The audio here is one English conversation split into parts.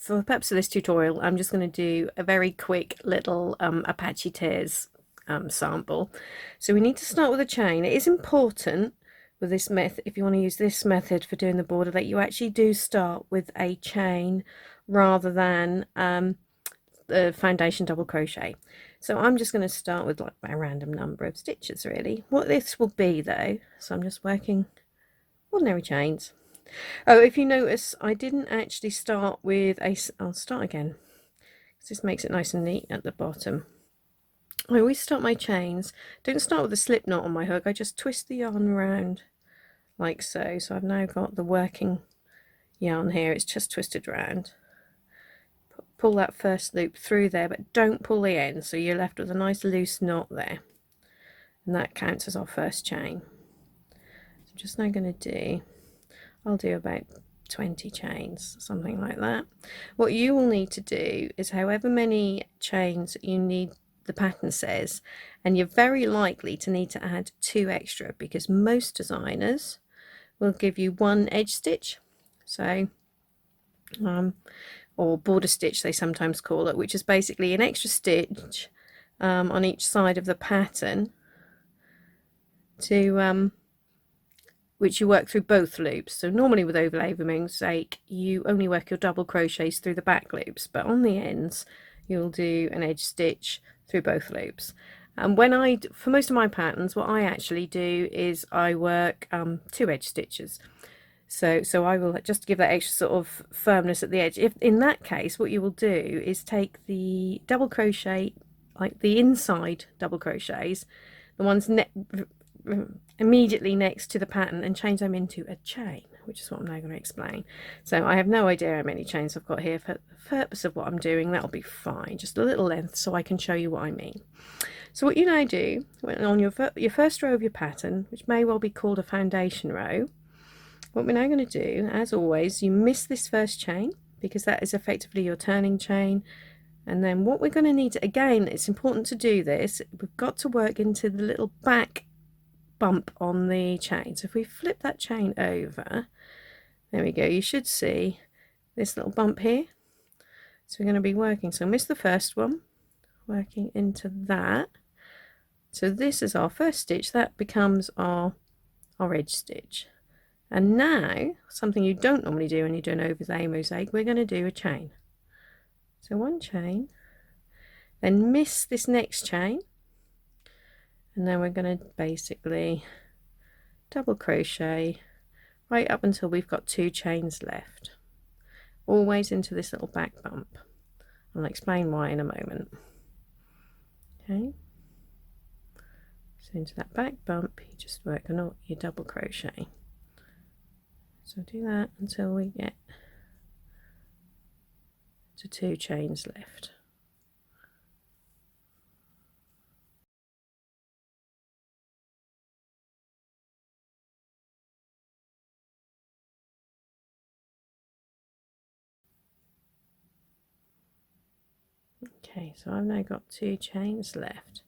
for the purpose of this tutorial, I'm just going to do a very quick little Apache Tears sample. So we need to start with a chain. It is important with this method, if you want to use this method for doing the border, that you actually do start with a chain rather than the foundation double crochet. So I'm just going to start with like a random number of stitches really. What this will be though, so I'm just working ordinary chains. Oh, if you notice, I didn't actually start with a, I'll start again, because this makes it nice and neat at the bottom. I always start my chains, don't start with a slip knot on my hook, I just twist the yarn around like so. So I've now got the working yarn here, it's just twisted around. Pull that first loop through there, but don't pull the end, so you're left with a nice loose knot there, and that counts as our first chain. So I'm just now going to do, I'll do about 20 chains, something like that. What you will need to do is however many chains you need, the pattern says, and you're very likely to need to add 2 extra, because most designers will give you 1 edge stitch, so or border stitch they sometimes call it, which is basically an extra stitch on each side of the pattern to which you work through both loops. So normally with overlay mosaic you only work your double crochets through the back loops, but on the ends you'll do an edge stitch through both loops. And when for most of my patterns, what I actually do is I work 2 edge stitches. So I will just give that extra sort of firmness at the edge. If in that case, what you will do is take the double crochet, like the inside double crochets, the ones immediately next to the pattern, and change them into a chain, which is what I'm now going to explain. So I have no idea how many chains I've got here. For the purpose of what I'm doing, that'll be fine, just a little length so I can show you what I mean. So what you now do, on your first row of your pattern, which may well be called a foundation row, what we're now going to do, as always, you miss this first chain because that is effectively your turning chain. And then what we're going to need to, again, it's important to do this, we've got to work into the little back bump on the chain. So if we flip that chain over, there we go, you should see this little bump here. So we're going to be working, so miss the first one, working into that. So this is our first stitch, that becomes our edge stitch. And now, something you don't normally do when you do an overlay mosaic, we're going to do a chain. So 1 chain, then miss this next chain, and then we're going to basically double crochet right up until we've got 2 chains left, always into this little back bump. I'll explain why in a moment. Okay, so into that back bump you just work on your double crochet. So do that until we get to 2 chains left. Okay, so I've now got 2 chains left.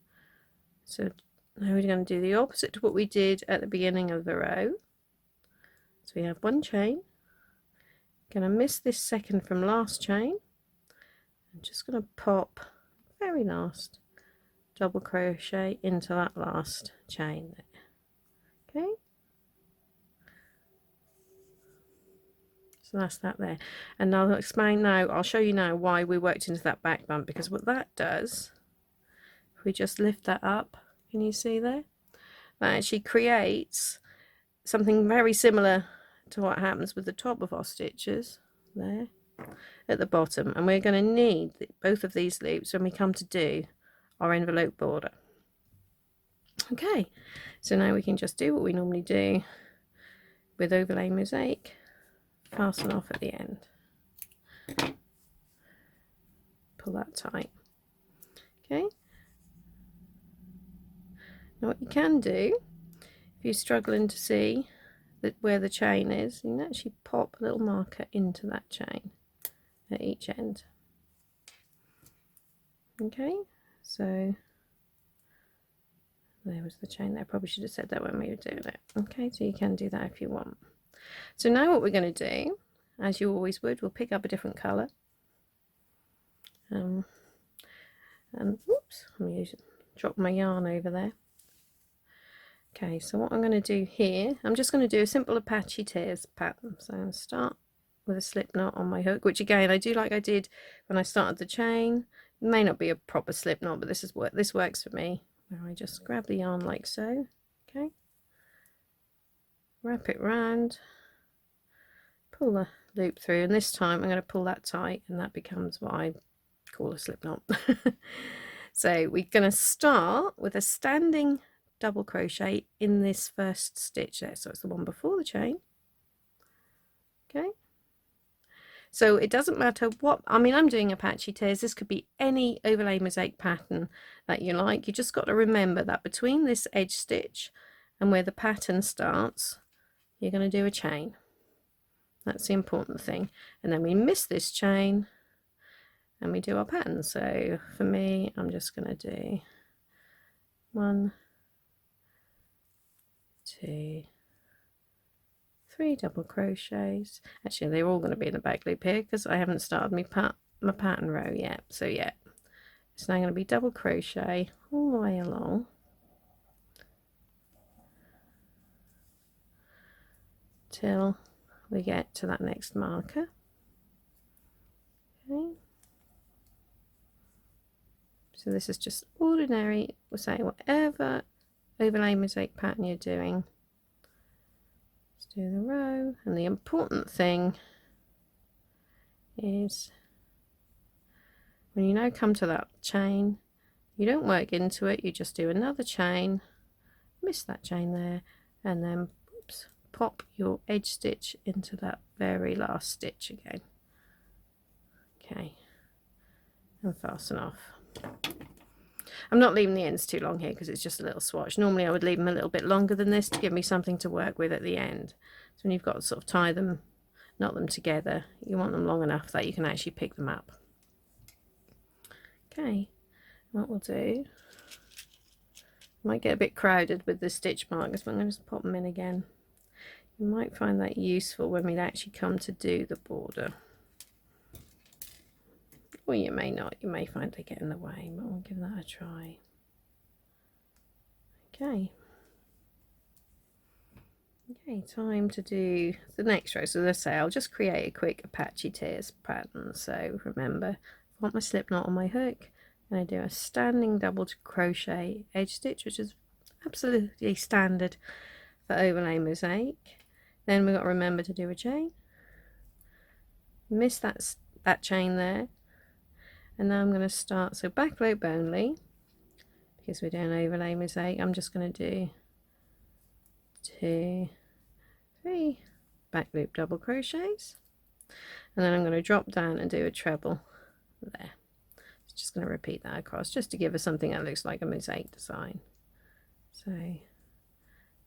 So now we're going to do the opposite to what we did at the beginning of the row. So we have 1 chain, going to miss this second from last chain, I'm just going to pop very last double crochet into that last chain there. Okay, so that's that there, and I'll explain now, I'll show you now why we worked into that back bump, because what that does, if we just lift that up, can you see there, that actually creates something very similar to what happens with the top of our stitches there at the bottom, and we're going to need both of these loops when we come to do our envelope border. Okay, so now we can just do what we normally do with overlay mosaic, fasten off at the end, pull that tight. Okay, now what you can do, if you're struggling to see where the chain is, you can actually pop a little marker into that chain at each end. Okay, so there was the chain there. I probably should have said that when we were doing it. Okay, so you can do that if you want. So now what we're going to do, as you always would, we'll pick up a different colour. And whoops, drop my yarn over there. Okay, so what I'm going to do here, I'm just going to do a simple Apache Tears pattern. So I'm going to start with a slip knot on my hook, which again I do like I did when I started the chain. It may not be a proper slip knot, but this works for me. Where I just grab the yarn like so, okay, wrap it round, pull the loop through, and this time I'm going to pull that tight, and that becomes what I call a slip knot. So we're going to start with a standing double crochet in this first stitch there, so it's the one before the chain. Okay, so it doesn't matter what, I mean, I'm doing Apache Tears, this could be any overlay mosaic pattern that you like. You just got to remember that between this edge stitch and where the pattern starts, you're going to do a chain. That's the important thing. And then we miss this chain and we do our pattern. So for me, I'm just going to do 1, 2, 3 double crochets. Actually, they're all going to be in the back loop here because I haven't started my pattern row yet. So yeah, it's now going to be double crochet all the way along till we get to that next marker. Okay, so this is just ordinary, we'll say whatever overlay mosaic pattern you're doing, let's do the row. And the important thing is when you now come to that chain, you don't work into it, you just do another chain, miss that chain there, and then oops, pop your edge stitch into that very last stitch again. Okay, and fasten off. I'm not leaving the ends too long here because it's just a little swatch. Normally I would leave them a little bit longer than this to give me something to work with at the end. So when you've got to sort of tie them, knot them together, you want them long enough that you can actually pick them up. Okay, what we'll do, might get a bit crowded with the stitch markers, but I'm going to just pop them in again. You might find that useful when we actually come to do the border. Or you may not, you may find they get in the way, but we'll give that a try. Okay. Okay, time to do the next row. So as I say, I'll just create a quick Apache Tears pattern. So remember, I want my slip knot on my hook, and I do a standing double crochet edge stitch, which is absolutely standard for overlay mosaic. Then we've got to remember to do a chain. Miss that chain there. And now I'm going to start, so back loop only, because we're doing overlay mosaic. I'm just going to do 2, 3 back loop double crochets, and then I'm going to drop down and do a treble there. Just going to repeat that across just to give us something that looks like a mosaic design. So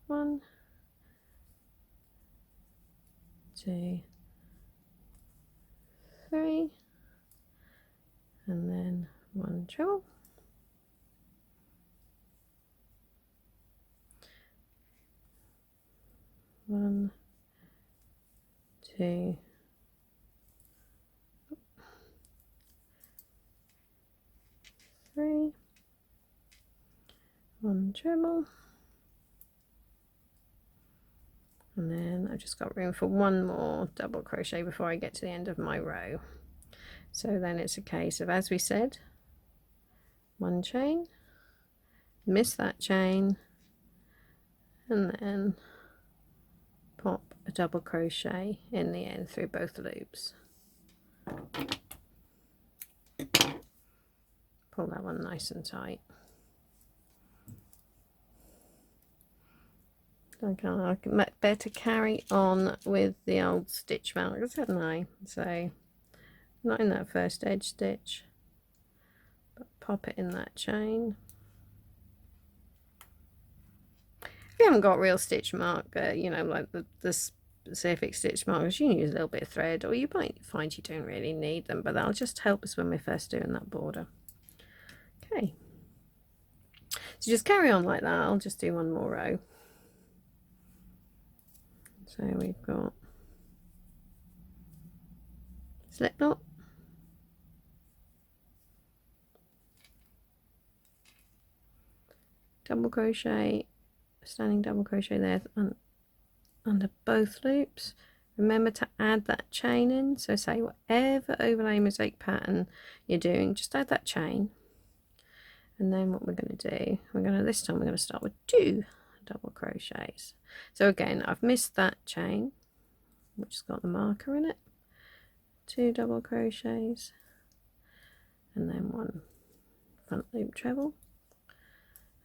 1, 2, 3, and then 1 treble, one, 2, 3, 1 treble, and then I've just got room for one more double crochet before I get to the end of my row. So then it's a case of, as we said, 1 chain, miss that chain, and then pop a double crochet in the end through both loops. Pull that one nice and tight. Okay, I better carry on with the old stitch markers, hadn't I? So not in that first edge stitch, but pop it in that chain. If you haven't got real stitch marker, you know, like the specific stitch markers, you can use a little bit of thread, or you might find you don't really need them, but that'll just help us when we're first doing that border. Okay, so just carry on like that. I'll just do one more row. So we've got slip knot, double crochet, standing double crochet there under both loops. Remember to add that chain in, so say whatever overlay mosaic pattern you're doing, just add that chain. And then what we're going to do, this time we're going to start with 2 double crochets. So again, I've missed that chain which has got the marker in it, 2 double crochets, and then 1 front loop treble.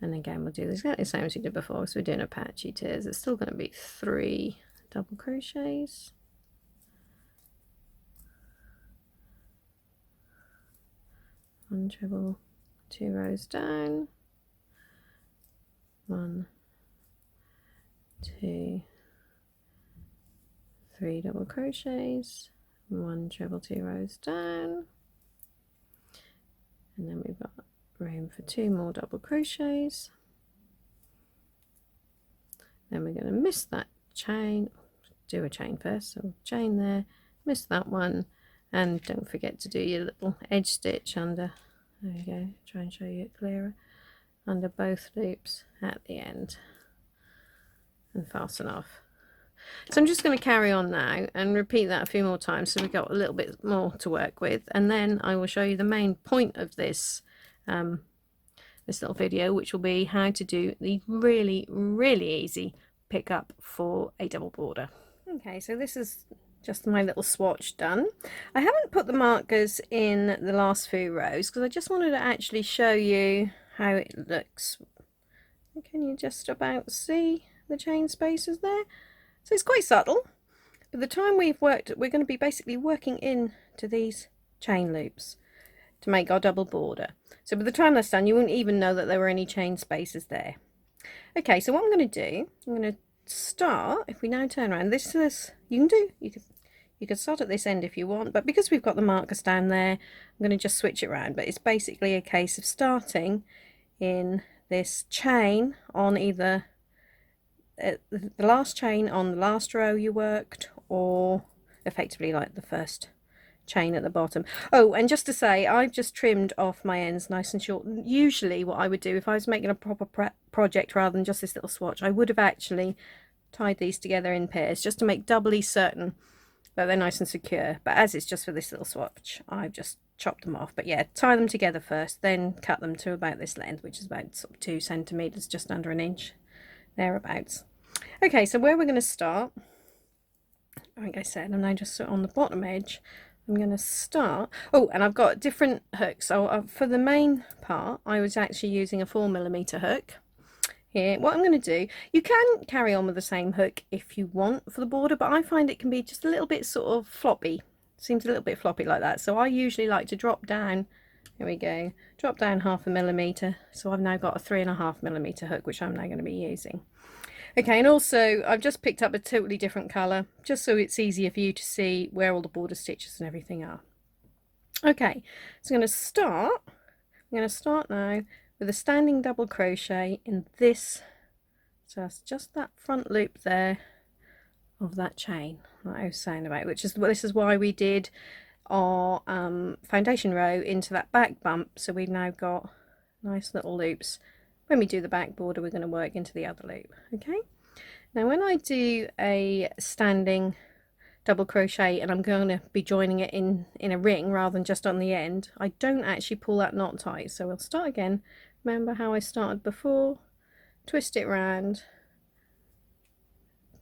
And again we'll do exactly the same as we did before, so we're doing a patchy tiers. It's still going to be 3 double crochets, 1 treble, 2 rows down, 1, 2, 3 double crochets, 1 treble, 2 rows down, and then we've got room for 2 more double crochets. Then we're going to miss that chain, do a chain first, so chain there, miss that one, and don't forget to do your little edge stitch under, there you go, try and show you it clearer, under both loops at the end, and fasten off. So I'm just going to carry on now and repeat that a few more times so we've got a little bit more to work with, and then I will show you the main point of this this little video, which will be how to do the really easy pickup for a double border. Okay, so this is just my little swatch done. I haven't put the markers in the last few rows because I just wanted to actually show you how it looks. Can you just about see the chain spaces there? So it's quite subtle. By the time we've worked, we're going to be basically working into these chain loops to make our double border. So by the time that's done, you wouldn't even know that there were any chain spaces there. Okay, so what I'm going to do, I'm going to start, if we now turn around, this is, you can start at this end if you want, but because we've got the markers down there, I'm going to just switch it around. But it's basically a case of starting in this chain on either the last chain on the last row you worked, or effectively like the first chain at the bottom. Oh, and just to say, I've just trimmed off my ends nice and short. Usually what I would do if I was making a proper project rather than just this little swatch, I would have actually tied these together in pairs just to make doubly certain that they're nice and secure. But as it's just for this little swatch, I've just chopped them off. But yeah, tie them together first, then cut them to about this length, which is about sort of 2 centimeters, just under an inch thereabouts. Okay, so where we're going to start, like I said, I'm now just on the bottom edge. I'm going to start, oh, and I've got different hooks. So for the main part, I was actually using a 4mm hook. Here, what I'm going to do, you can carry on with the same hook if you want for the border, but I find it can be just a little bit sort of floppy. Seems a little bit floppy like that. So I usually like to drop down, here we go, drop down 0.5mm. So I've now got a 3.5mm hook, which I'm now going to be using. Okay, and also I've just picked up a totally different colour, just so it's easier for you to see where all the border stitches and everything are. Okay, so I'm going to start now with a standing double crochet in this, so that's just that front loop there of that chain that I was saying about, which is, this is why we did our foundation row into that back bump, so we've now got nice little loops. When we do the back border, we're going to work into the other loop. Okay, now when I do a standing double crochet and I'm going to be joining it in a ring rather than just on the end, I don't actually pull that knot tight. So we'll start again. Remember how I started before, twist it round,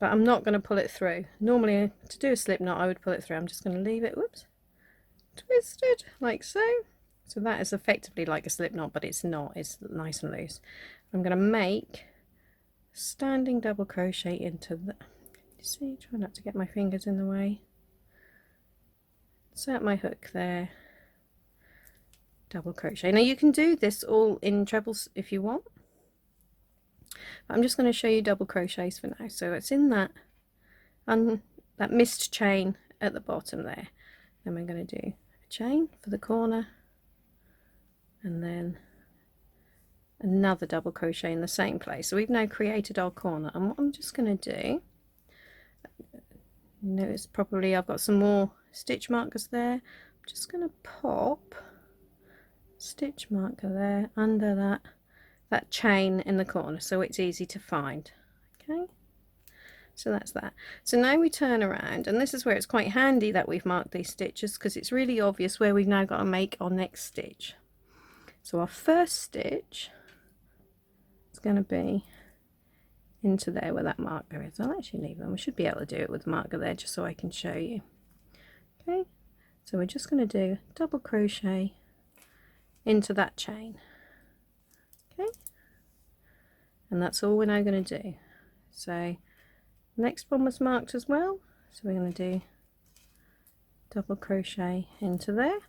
but I'm not going to pull it through. Normally to do a slip knot I would pull it through. I'm just going to leave it, whoops, twisted like so. So that is effectively like a slip knot, but it's not, it's nice and loose. I'm going to make standing double crochet into the, you see, try not to get my fingers in the way. Set my hook there, double crochet. Now you can do this all in trebles if you want, but I'm just going to show you double crochets for now. So it's in that that missed chain at the bottom there. Then we're going to do a chain for the corner, and then another double crochet in the same place. So we've now created our corner, and what I'm just going to do, notice probably I've got some more stitch markers there. I'm just going to pop stitch marker there under that chain in the corner so it's easy to find. Okay, so that's that. So now we turn around, and this is where it's quite handy that we've marked these stitches, because it's really obvious where we've now got to make our next stitch. So our first stitch is going to be into there where that marker is. I'll actually leave them. We should be able to do it with the marker there just so I can show you. Okay, so we're just going to do double crochet into that chain. Okay, and that's all we're now going to do. So next one was marked as well, so we're going to do double crochet into there,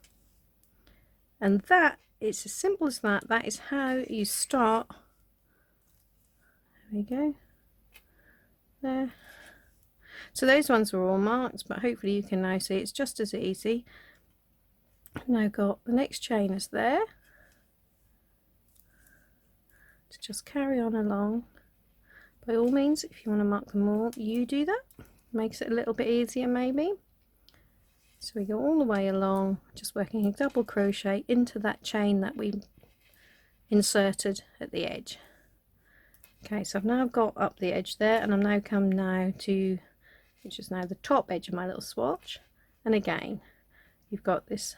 and that, it's as simple as that. That is how you start. There we go, there. So those ones were all marked, but hopefully you can now see it's just as easy. Now got the next chain is there, to just carry on along. By all means, if you want to mark them all, you do that. Makes it a little bit easier maybe. So we go all the way along, just working a double crochet into that chain that we inserted at the edge. Okay, so I've now got up the edge there, and I'm now come now to, which is now the top edge of my little swatch. And again, you've got this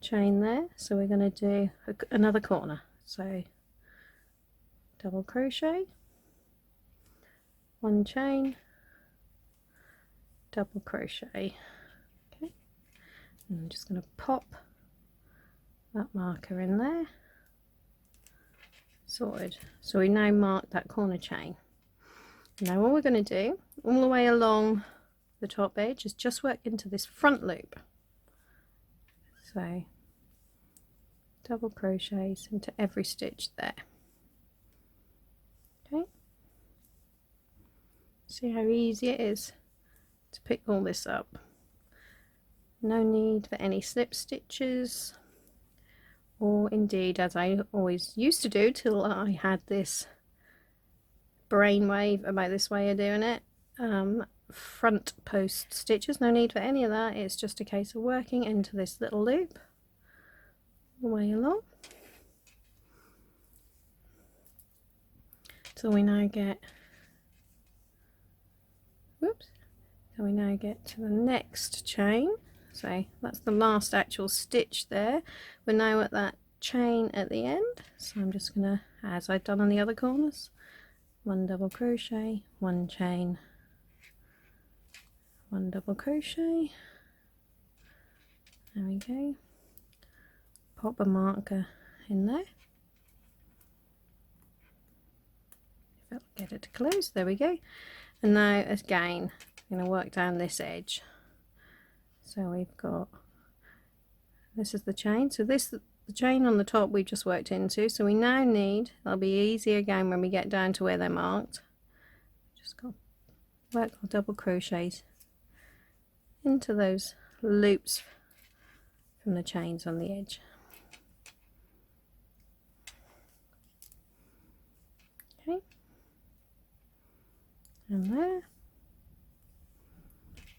chain there, so we're going to do another corner. So double crochet, one chain, double crochet. Okay, and I'm just going to pop that marker in there. Sorted. So we now mark that corner chain. Now all we're going to do all the way along the top edge is just work into this front loop. So double crochets into every stitch there. Okay, see how easy it is to pick all this up. No need for any slip stitches, or indeed, as I always used to do till I had this brainwave about this way of doing it, front post stitches. No need for any of that. It's just a case of working into this little loop all the way along. So we now get, whoops, so we now get to the next chain. So that's the last actual stitch there. We're now at that chain at the end, so I'm just gonna, as I've done on the other corners, one double crochet, one chain, one double crochet, there we go, pop a marker in there, if I'll get it to close, there we go. And now again I'm going to work down this edge. So we've got, this is the chain, so this, the chain on the top we just worked into, so we now need, that'll be easier again when we get down to where they're marked, just got to work our double crochets into those loops from the chains on the edge. Okay, and there,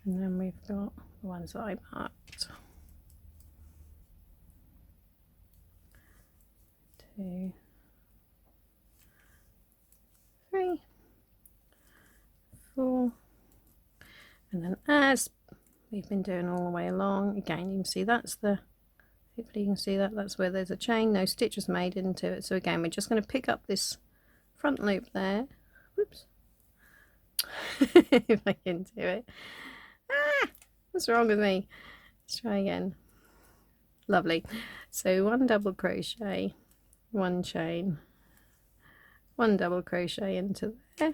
and then we've got the ones that I marked. 2, 3, 4, and then as we've been doing all the way along, again you can see that's the, hopefully you can see that, that's where there's a chain, no stitches made into it. So again we're just going to pick up this front loop there, whoops, if I can do it. Ah, what's wrong with me? Let's try again. Lovely. So one double crochet, one chain, one double crochet into there,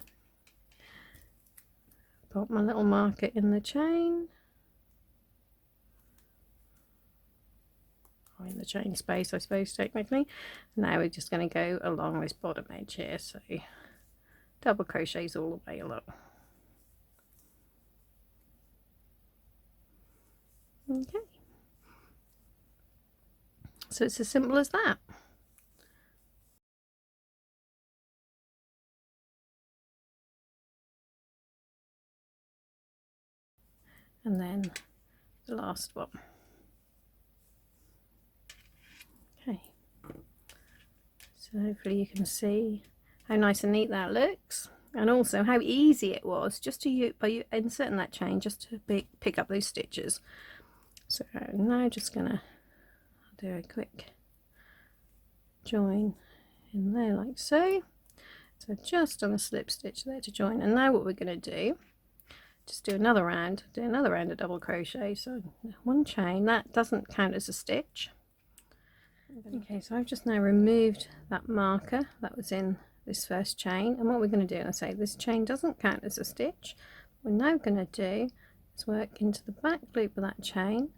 pop my little marker in the chain, or in the chain space I suppose technically. Now we're just going to go along this bottom edge here, so double crochets all the way along. Okay, so it's as simple as that. And then the last one. Okay, so So hopefully you can see how nice and neat that looks, and also how easy it was just to by inserting that chain just to pick up those stitches. So now just gonna do a quick join in there like so. So just on a slip stitch there to join, and now what we're going to do, just do another round of double crochet. So one chain, that doesn't count as a stitch. Okay, so I've just now removed that marker that was in this first chain, and what we're going to do, I say this chain doesn't count as a stitch. What we're now going to do is work into the back loop of that chain.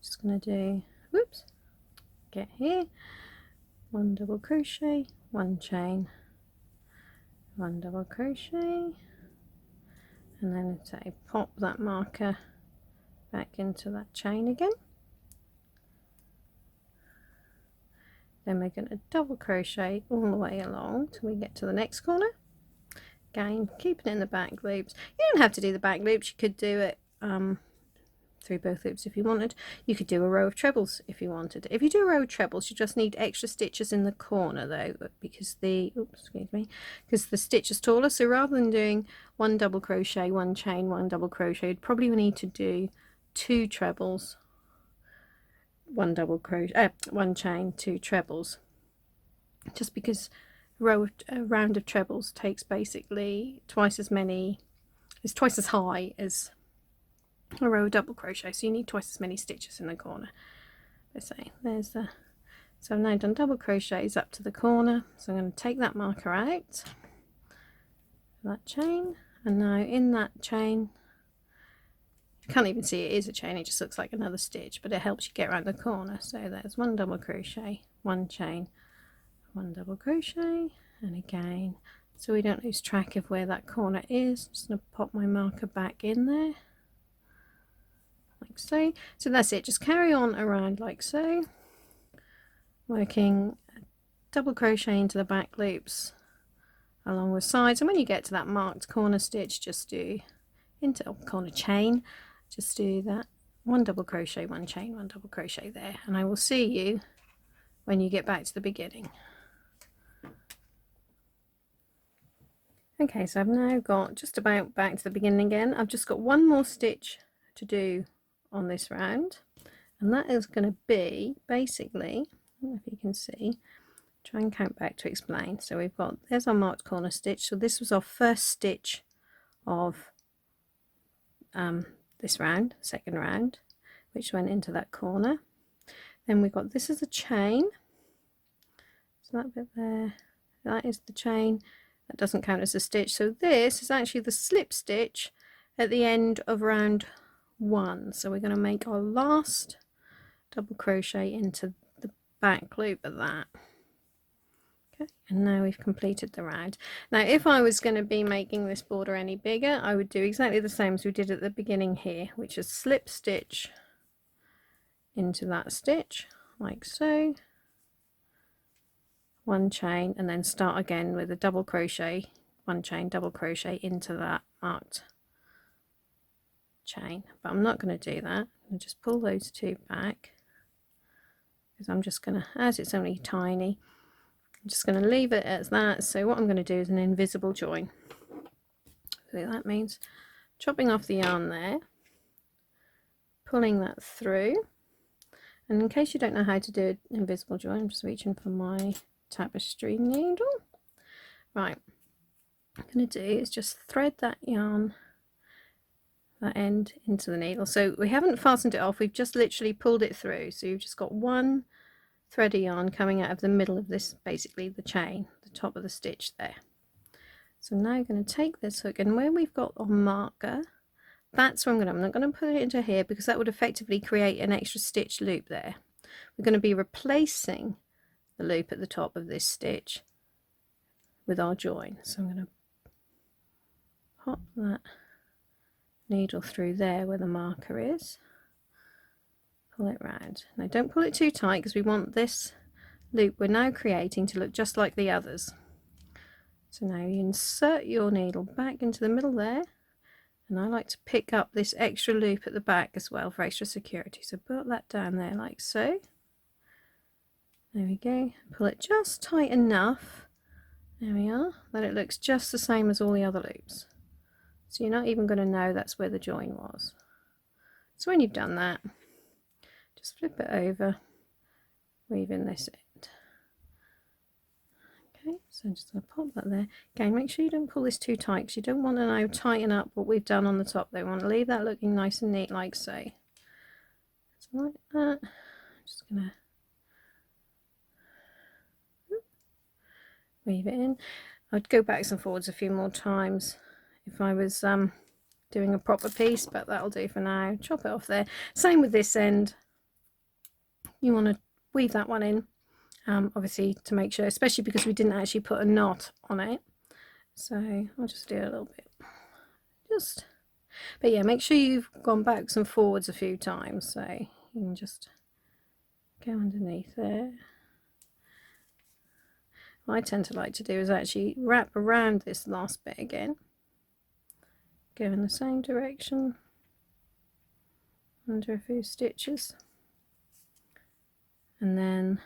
Just going to do, whoops, get here, one double crochet, one chain, one double crochet, and then say pop that marker back into that chain again. Then we're going to double crochet all the way along till we get to the next corner. Again, keep it in the back loops. You don't have to do the back loops, you could do it through both loops if you wanted. You could do a row of trebles if you wanted. If you do a row of trebles, you just need extra stitches in the corner though, because the because the stitch is taller. So rather than doing one double crochet, one chain, one double crochet, you'd probably need to do two trebles, one double crochet, one chain, two trebles, just because a round of trebles takes basically twice as many, it's twice as high as a row of double crochet, so you need twice as many stitches in the corner. Let's say there's the, so I've now done double crochets up to the corner, so I'm going to take that marker out, that chain, and now in that chain, you can't even see it is a chain, it just looks like another stitch, but it helps you get around the corner. So there's one double crochet, one chain, one double crochet, and again, so we don't lose track of where that corner is, I'm just going to pop my marker back in there like so. So that's it, just carry on around like so, working double crochet into the back loops along the sides, and when you get to that marked corner stitch, just do into corner chain, just do that one double crochet, one chain, one double crochet there, and I will see you when you get back to the beginning. Okay, so I've now got just about back to the beginning again. I've just got one more stitch to do on this round, and that is going to be basically, I don't know if you can see, try and count back to explain. So we've got, there's our marked corner stitch, so this was our first stitch of this round, second round, which went into that corner. Then we've got, this is a chain, so that bit there, that is the chain, that doesn't count as a stitch. So this is actually the slip stitch at the end of round one. So we're going to make our last double crochet into the back loop of that. Okay, and now we've completed the round. Now if I was going to be making this border any bigger, I would do exactly the same as we did at the beginning here, which is slip stitch into that stitch like so, one chain, and then start again with a double crochet, one chain, double crochet into that marked chain. But I'm not going to do that, I'll just pull those two back, because I'm just going to, as it's only tiny, I'm just going to leave it as that. So what I'm going to do is an invisible join. So that means chopping off the yarn there, pulling that through, and in case you don't know how to do an invisible join, I'm just reaching for my tapestry needle. Right, what I'm going to do is just thread that yarn, that end, into the needle. So we haven't fastened it off, we've just literally pulled it through. So you've just got one thread of yarn coming out of the middle of this, basically the chain, the top of the stitch there. So now I'm going to take this hook, and where we've got our marker, that's where I'm not going to put it into here, because that would effectively create an extra stitch loop there. We're going to be replacing the loop at the top of this stitch with our join. So I'm going to pop that needle through there where the marker is, pull it round. Now don't pull it too tight, because we want this loop we're now creating to look just like the others. So now you insert your needle back into the middle there, and I like to pick up this extra loop at the back as well for extra security. So put that down there like so, There we go. Pull it just tight enough, there we are, that it looks just the same as all the other loops. So you're not even going to know that's where the join was. So when you've done that, just flip it over, weave in this end. Okay, so I'm just going to pop that there. Again, make sure you don't pull this too tight, because you don't want to now tighten up what we've done on the top. They want to leave that looking nice and neat, like so. So like that. I'm just going to weave it in. I'd go backs and forwards a few more times if I was doing a proper piece, but that'll do for now. Chop it off there. Same with this end. You want to weave that one in, obviously, to make sure, especially because we didn't actually put a knot on it. So I'll just do a little bit. But yeah, make sure you've gone backs and forwards a few times, so you can just go underneath there. What I tend to like to do is actually wrap around this last bit again, go in the same direction under a few stitches, and then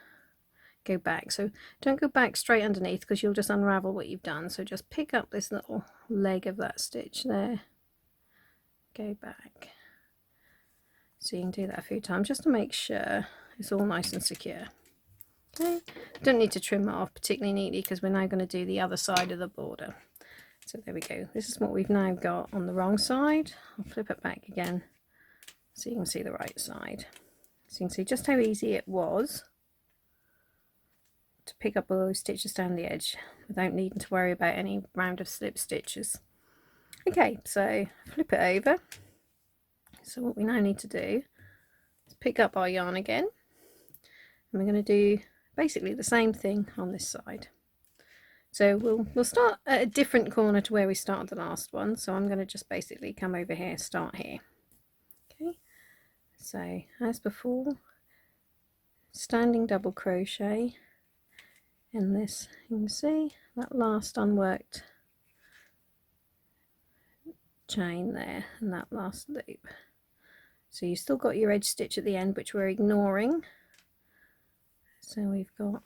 go back. So don't go back straight underneath, because you'll just unravel what you've done. So just pick up this little leg of that stitch there, go back. So you can do that a few times just to make sure it's all nice and secure. Okay, don't need to trim it off particularly neatly, because we're now going to do the other side of the border. So there we go. This is what we've now got on the wrong side. I'll flip it back again so you can see the right side. So you can see just how easy it was to pick up all those stitches down the edge without needing to worry about any round of slip stitches. Okay, so flip it over. So what we now need to do is pick up our yarn again, and we're going to do basically the same thing on this side. So we'll start at a different corner to where we started the last one. So I'm going to just basically come over here, start here. Okay, so as before, standing double crochet in this. You can see that last unworked chain there, and that last loop. So you've still got your edge stitch at the end, which we're ignoring. So we've got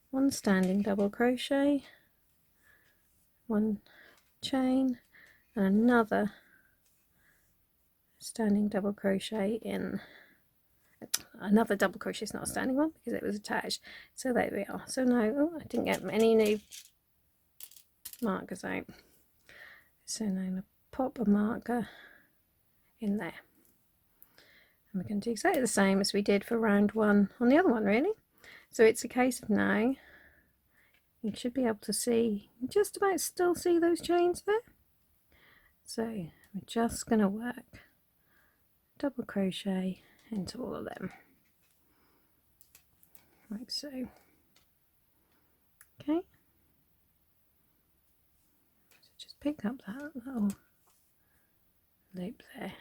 one standing double crochet, one chain, and another standing double crochet in another double crochet. It's not a standing one because it was attached. So there we are. So now, oh, I didn't get any new markers out. So now I'm going to pop a marker in there. And we're going to do exactly the same as we did for round one on the other one, really. So it's a case of now, you should be able to see, just about still see those chains there. So we're just going to work double crochet into all of them, like so. Okay, so just pick up that little loop there.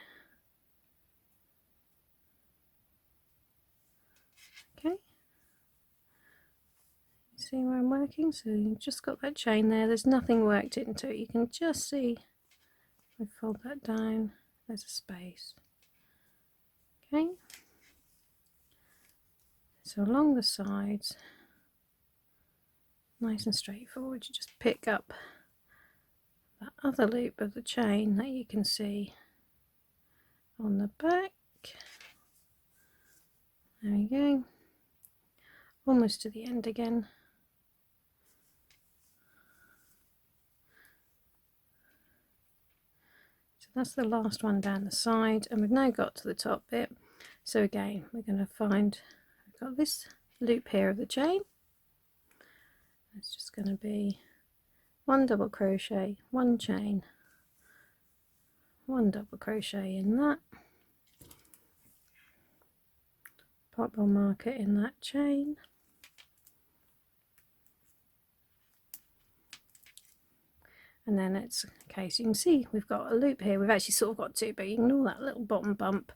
Okay, see where I'm working? So you've just got that chain there, there's nothing worked into it. You can just see, I fold that down, there's a space. Okay, so along the sides, nice and straightforward, you just pick up that other loop of the chain that you can see on the back. There we go, almost to the end again. So that's the last one down the side, and we've now got to the top bit. So again, we're going to find, we've got this loop here of the chain. It's just going to be one double crochet, one chain, one double crochet in that, pop a marker in that chain, and then it's okay. So you can see we've got a loop here. We've actually sort of got two, but you ignore that little bottom bump.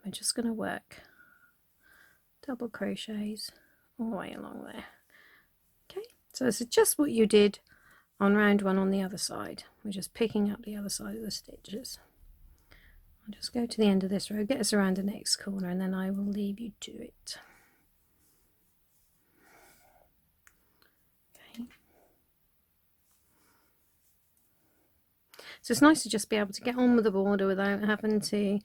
We're just going to work double crochets all the way along there. Okay, so this is just what you did on round one on the other side. We're just picking up the other side of the stitches. I'll just go to the end of this row, get us around the next corner, and then I will leave you to it. So it's nice to just be able to get on with the border without having to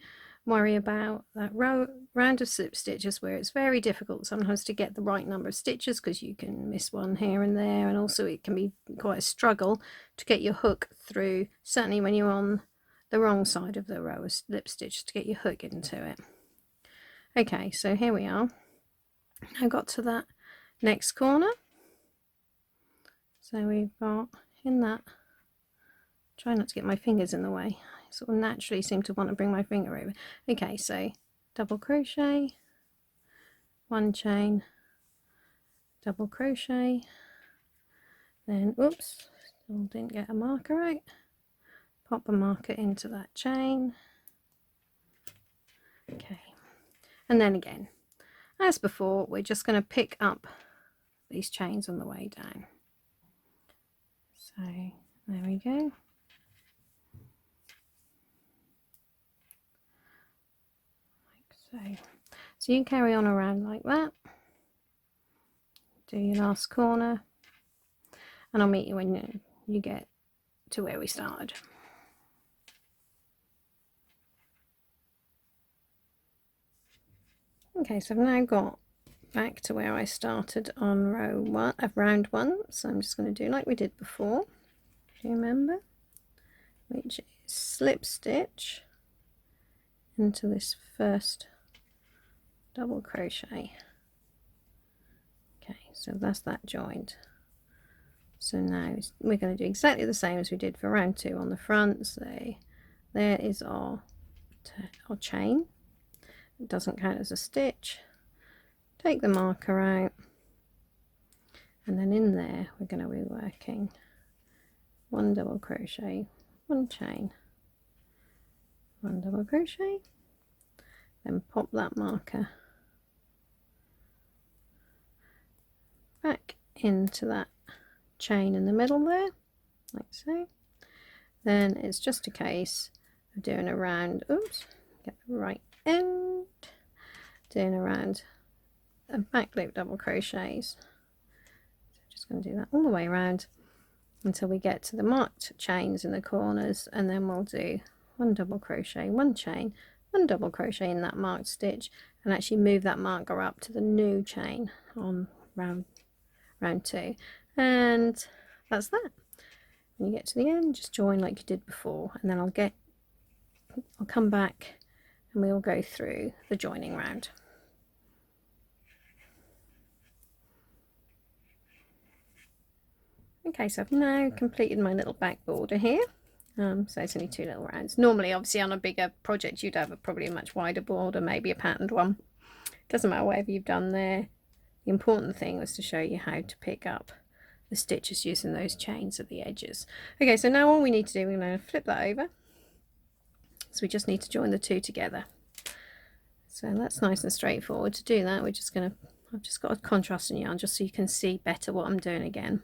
worry about that round of slip stitches, where it's very difficult sometimes to get the right number of stitches because you can miss one here and there, and also it can be quite a struggle to get your hook through, certainly when you're on the wrong side of the row of slip stitches, to get your hook into it. Okay, so here we are. I got to that next corner, so we've got in that, try not to get my fingers in the way, I sort of naturally seem to want to bring my finger over. Okay, so double crochet, one chain, double crochet, then oops, still didn't get a marker out, pop a marker into that chain. Okay, and then again, as before, we're just going to pick up these chains on the way down. So there we go. Like so. So you carry on around like that, do your last corner, and I'll meet you when you get to where we started. Okay, so I've now got back to where I started on round one, so I'm just going to do like we did before, do you remember, which is slip stitch into this first double crochet. Okay, so that's that joint. So now we're going to do exactly the same as we did for round two on the front. So there is our chain. It doesn't count as a stitch. Take the marker out, and then in there we're going to be working one double crochet, one chain, one double crochet, then pop that marker back into that chain in the middle there, like so. Then it's just a case of doing a round, oops, get the right end, doing around a back loop double crochets. So just going to do that all the way around until we get to the marked chains in the corners, and then we'll do one double crochet, one chain, one double crochet in that marked stitch, and actually move that marker up to the new chain on round two. And that's that. When you get to the end, just join like you did before, and then I'll come back and we'll go through the joining round. Okay, so I've now completed my little back border here. So it's only 2 little rounds. Normally, obviously, on a bigger project, you'd have probably a much wider border, maybe a patterned one. Doesn't matter whatever you've done there. The important thing was to show you how to pick up the stitches using those chains at the edges. Okay, so now all we need to do, we're going to flip that over. So we just need to join the two together. So that's nice and straightforward. To do that, I've just got a contrasting yarn just so you can see better what I'm doing again.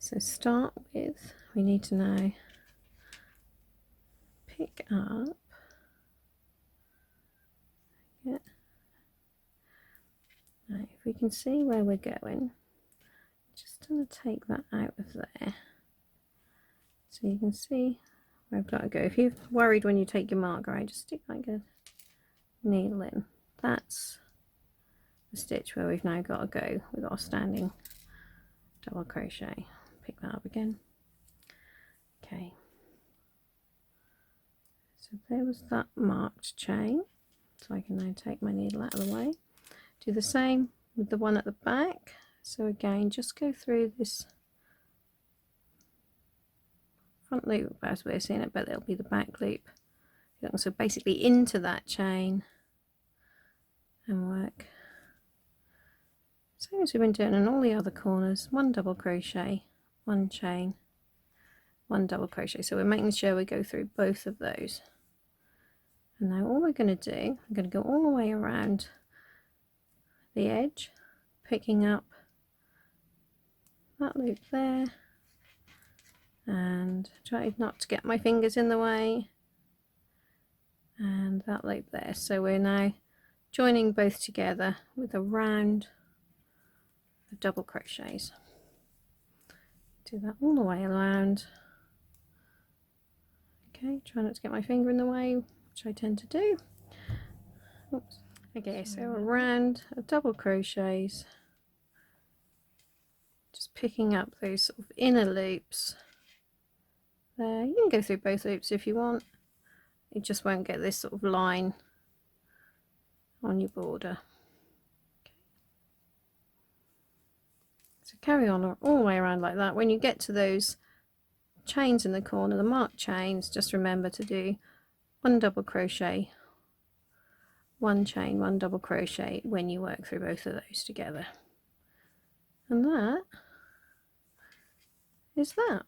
So start with, we need to now pick up, now if we can see where we're going, just going to take that out of there so you can see where I've got to go. If you're worried when you take your marker out, just stick like a needle in. That's the stitch where we've now got to go with our standing double crochet. Pick that up again. Okay, so there was that marked chain, so I can now take my needle out of the way. Do the same with the one at the back. So again, just go through this front loop as we're seeing it, but it'll be the back loop. So basically into that chain and work same as we've been doing in all the other corners. One double crochet, one chain, one double crochet. So we're making sure we go through both of those. And now all we're going to do, I'm going to go all the way around the edge, picking up that loop there, and try not to get my fingers in the way, and that loop there. So we're now joining both together with a round of double crochets. Do that all the way around, Okay, try not to get my finger in the way, which I tend to do. Oops. Okay, so a round of double crochets, just picking up those sort of inner loops there. You can go through both loops if you want, you just won't get this sort of line on your border. Okay. So carry on all the way around like that. When you get to those chains in the corner, the marked chains, just remember to do 1 double crochet, 1 chain, 1 double crochet when you work through both of those together. And that is that.